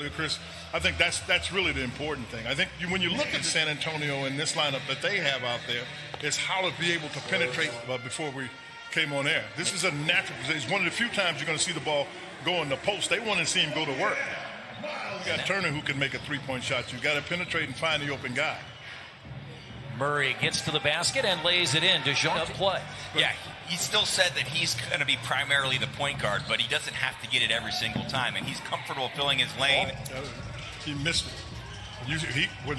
you, Chris, I think that's really the important thing. I think when you look at San Antonio in this lineup that they have out there, it's how to be able to penetrate before we came on air. This is a natural position. It's one of the few times you're going to see the ball go in the post. They want to see him go to work. You got Turner who can make a three-point shot. You got to penetrate and find the open guy. Murray gets to the basket and lays it in. DeJounte play. Yeah, he still said that he's going to be primarily the point guard, but he doesn't have to get it every single time, and he's comfortable filling his lane. He missed it. When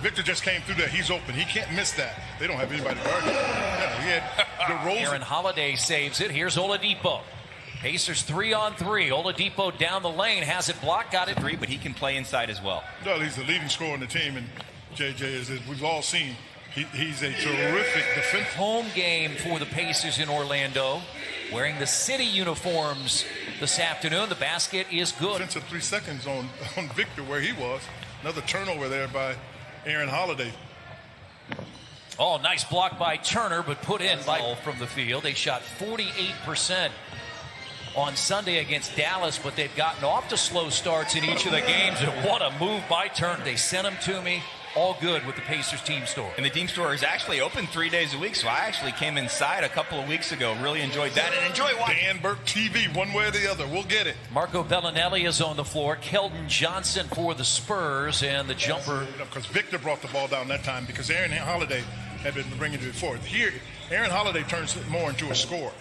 Victor just came through there, he's open. He can't miss that. They don't have anybody to guard him. Yeah, he had DeRozan. Aaron Holiday saves it. Here's Oladipo. Pacers 3-on-3. Oladipo down the lane, has it blocked, got it. Three, but he can play inside as well. No, he's the leading scorer on the team, and JJ, as we've all seen, he's a terrific defender. Home game for the Pacers in Orlando. Wearing the city uniforms this afternoon. The basket is good. Defensive 3 seconds on Victor where he was. Another turnover there by Aaron Holiday. Oh, nice block by Turner, but put in by from the field. They shot 48% on Sunday against Dallas, but they've gotten off to slow starts in each of the games. And what a move by Turner. They sent him to me. All good with the Pacers team store. And the team store is actually open 3 days a week, so I actually came inside a couple of weeks ago. Really enjoyed that and enjoy watching. Dan Burke TV, one way or the other. We'll get it. Marco Bellinelli is on the floor. Keldon Johnson for the Spurs, and the jumper. Because Victor brought the ball down that time because Aaron Holiday had been bringing it before. Here, Aaron Holiday turns it more into a scorer.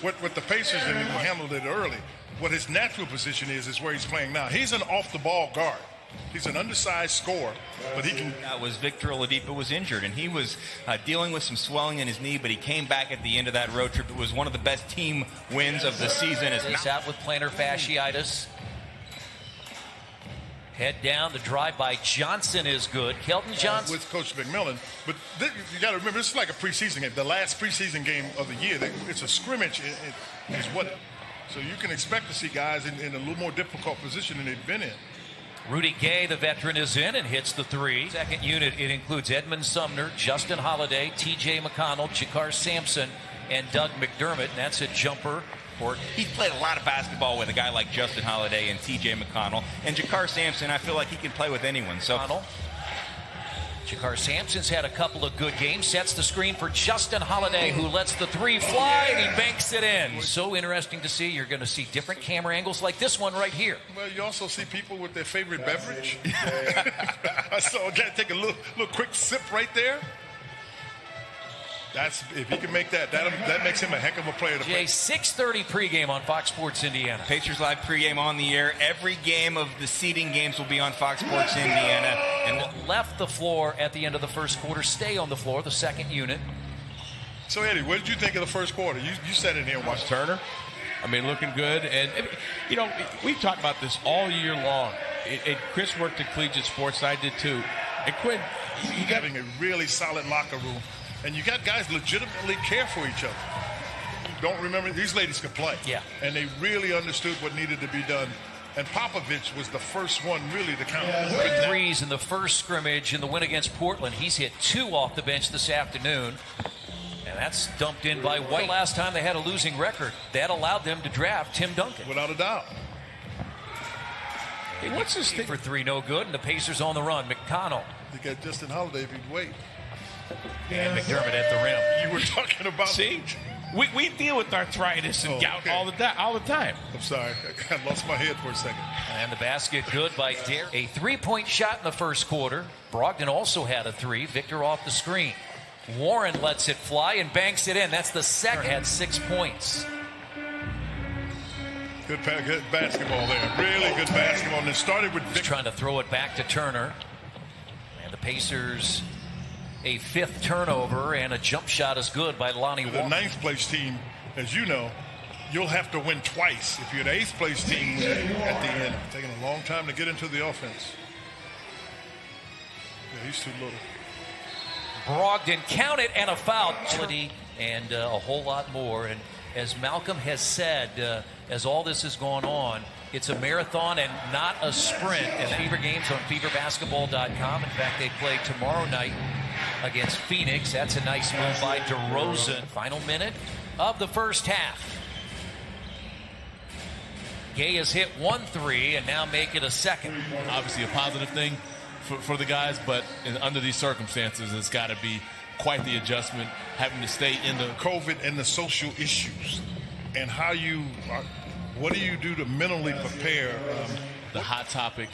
With the Pacers, and he handled it early, what his natural position is where he's playing now. He's an off-the-ball guard. He's an undersized scorer, but he can. That was Victor Oladipo was injured, and he was dealing with some swelling in his knee, but he came back at the end of that road trip. It was one of the best team wins of the season. He's out with plantar fasciitis. Head down, the drive by Johnson is good. Keldon Johnson. With Coach McMillan. But you got to remember, this is like a preseason game. The last preseason game of the year. It's a scrimmage. Is what. So you can expect to see guys in a little more difficult position than they've been in. Rudy Gay, the veteran, is in and hits the three. Second unit, it includes Edmund Sumner, Justin Holiday, T.J. McConnell, Jakar Sampson, and Doug McDermott. And that's a jumper. He's played a lot of basketball with a guy like Justin Holiday and T.J. McConnell. And Jakar Sampson, I feel like he can play with anyone. So Jakar Sampson's had a couple of good games. Sets the screen for Justin Holiday, who lets the three fly, and he banks it in. So interesting to see. You're going to see different camera angles like this one right here. Well, you also see people with their favorite beverage. I saw a guy take a little quick sip right there. If he can make that makes him a heck of a player to play. 6:30 pregame on Fox Sports Indiana. Pacers Live pregame on the air. Every game of the seeding games will be on Fox Sports Indiana. And left the floor at the end of the first quarter. Stay on the floor, the second unit. So, Eddie, what did you think of the first quarter? You sat in here and watched Turner. I mean, looking good. And, you know, we've talked about this all year long. And Chris worked at Collegiate Sports. I did too. And Quinn, you got having a really solid locker room. And you got guys legitimately care for each other. Don't remember, these ladies could play. Yeah. And they really understood what needed to be done. And Popovich was the first one really to count. Threes in the first scrimmage in the win against Portland. He's hit 2 off the bench this afternoon. And that's dumped in by White. The last time they had a losing record, that allowed them to draft Tim Duncan. Without a doubt. Hey, what's this thing? For 3, no good. And the Pacers on the run. McConnell. You got Justin Holiday if he'd wait. And McDermott at the rim. You were talking about. See, we deal with arthritis and gout all the time. I'm sorry, I lost my head for a second. And the basket good by Dare. A 3-point shot in the first quarter. Brogdon also had a 3. Victor off the screen. Warren lets it fly and banks it in. That's the second. Had 6 points. Good basketball there. Really good basketball. And it started with Victor. Trying to throw it back to Turner. And the Pacers. A 5th turnover, and a jump shot is good by Lonnie Walker. The 9th place team, as you know, you'll have to win twice. If you're the 8th place team at the end, taking a long time to get into the offense. Yeah, he's too little. Brogdon counted and a foul. And a whole lot more. And as Malcolm has said, as all this has gone on, it's a marathon and not a sprint. And Fever games on feverbasketball.com. In fact, they play tomorrow night against Phoenix. That's a nice move by DeRozan. Final minute of the first half. Gay has hit 1 3 and now make it a second. Obviously a positive thing for the guys, but under these circumstances, it's got to be quite the adjustment, having to stay in the COVID and the social issues, and what do you do to mentally prepare? The hot topic,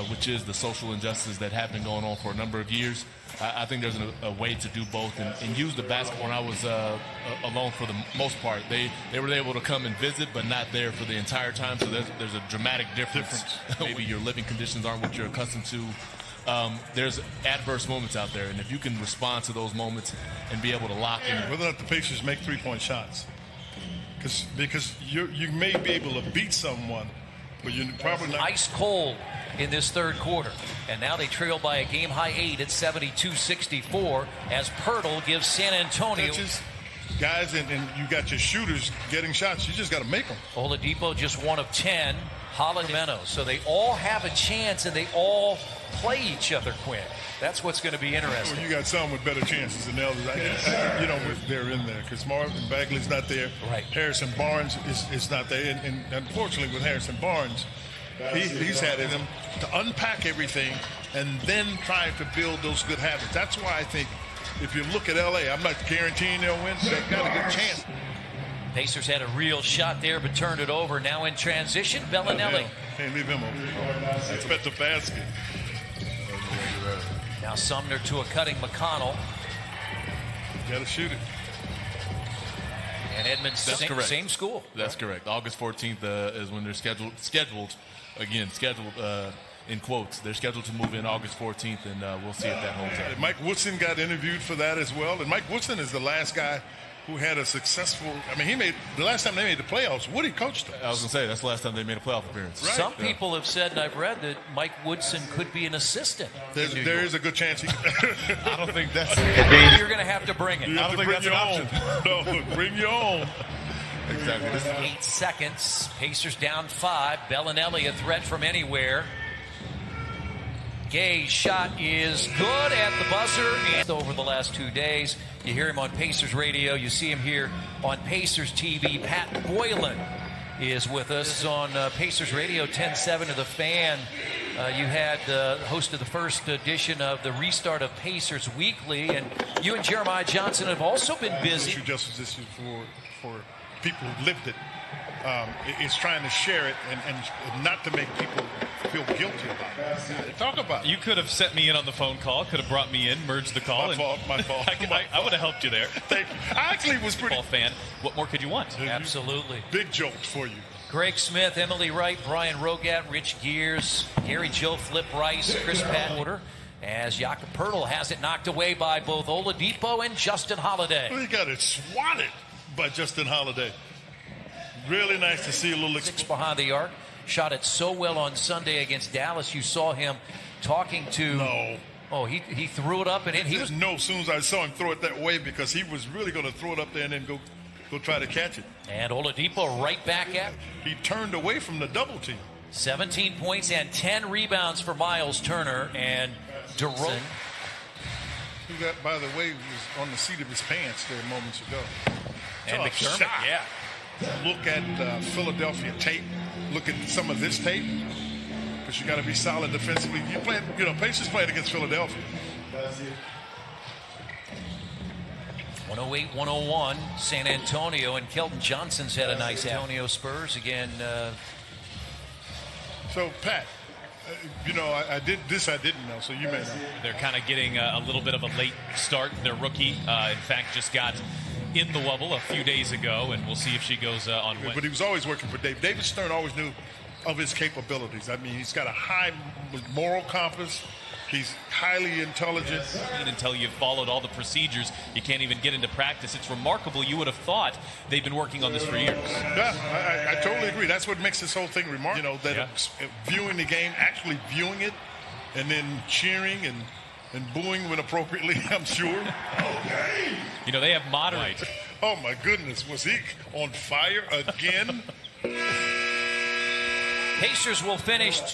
which is the social injustices that have been going on for a number of years. I think there's a way to do both and use the basketball. When I was alone for the most part, they were able to come and visit, but not there for the entire time. So there's a dramatic difference. Maybe your living conditions aren't what you're accustomed to. There's adverse moments out there, and if you can respond to those moments and be able to lock in. Whether or not the Pacers make three-point shots, because you may be able to beat someone, but you're probably not. Ice cold in this third quarter, and now they trail by a game-high 8 at 72-64 as Pirtle gives San Antonio. Guys, and you got your shooters getting shots. You just got to make them. Oladipo just 1 of 10. Holiday, so they all have a chance, and they all play each other, Quinn. That's what's going to be interesting. Well, you got some with better chances than others. They're in there because Marvin Bagley's not there. Right. Harrison Barnes is not there. And unfortunately with Harrison Barnes, he's had in him to unpack everything and then try to build those good habits. That's why I think if you look at L.A., I'm not guaranteeing they'll win, but they've got a good chance. Pacers had a real shot there, but turned it over. Now in transition, Bellinelli. Can't leave him open. Expect the basket. Now Sumner to a cutting McConnell. Got to shoot it. And Edmonds, same school. That's correct. August 14th is when they're scheduled in quotes. They're scheduled to move in August 14th, and we'll see if that holds up. Mike Woodson got interviewed for that as well. And Mike Woodson is the last guy who had a successful. The last time they made the playoffs, Woody coached them. I was going to say that's the last time they made a playoff appearance. Right. Some people have said, and I've read, that Mike Woodson could be an assistant. There is a good chance he. I don't think that's. You're going to have to bring it. I don't think that's an option. No, bring your own. Exactly. 8 seconds. Pacers down 5. Bellinelli a threat from anywhere. Gay's shot is good at the buzzer. And over the last 2 days, you hear him on Pacers radio. You see him here on Pacers TV. Pat Boylan is with us on Pacers Radio 10-7 to the Fan. You had hosted the first edition of the restart of Pacers Weekly, and you and Jeremiah Johnson have also been busy. Social justice issue for people who lived it. It's trying to share it and not to make people feel guilty about it. Talk about it. You could have sent me in on the phone call, could have brought me in, merged the call. My fault. I would have helped you there. Thank you. I actually was pretty. Fan. What more could you want? Absolutely. Big jokes for you. Greg Smith, Emily Wright, Brian Rogat, Rich Gears, Gary Joe, Flip Rice, Chris Patwater, as Jakob Pirtle has it knocked away by both Oladipo and Justin Holiday. Well, he got it swatted by Justin Holiday. Really nice to see a little 6 behind the arc. Shot it so well on Sunday against Dallas. You saw him talking to. No. Oh, he threw it up and in. He was no. As soon as I saw him throw it that way, because he was really going to throw it up there and then go try to catch it. And Oladipo right back at. He turned away from the double team. 17 points and 10 rebounds for Miles Turner and DeRozan. Who got, by the way, was on the seat of his pants there moments ago. And McDermott, yeah. Look at Philadelphia tape. Look at some of this tape. Because you got to be solid defensively. You playing, Pacers playing against Philadelphia. 108-101, San Antonio, and Kelton Johnson's had a nice Antonio Spurs again. So, Pat, I did this. I didn't know, so you may know. They're kind of getting a little bit of a late start. Their rookie, in fact, just got in the wubble a few days ago, and we'll see if she goes on Wednesday. But he was always working for Dave. David Stern always knew of his capabilities. I mean, he's got a high moral compass. He's highly intelligent. Until you've followed all the procedures, you can't even get into practice. It's remarkable. You would have thought they've been working on this for years. Yeah, I totally agree. That's what makes this whole thing remarkable. Viewing the game, actually viewing it, and then cheering and booing when appropriately, I'm sure. Okay. They have moderate. Oh, my goodness. Was he on fire again? Pacers will finish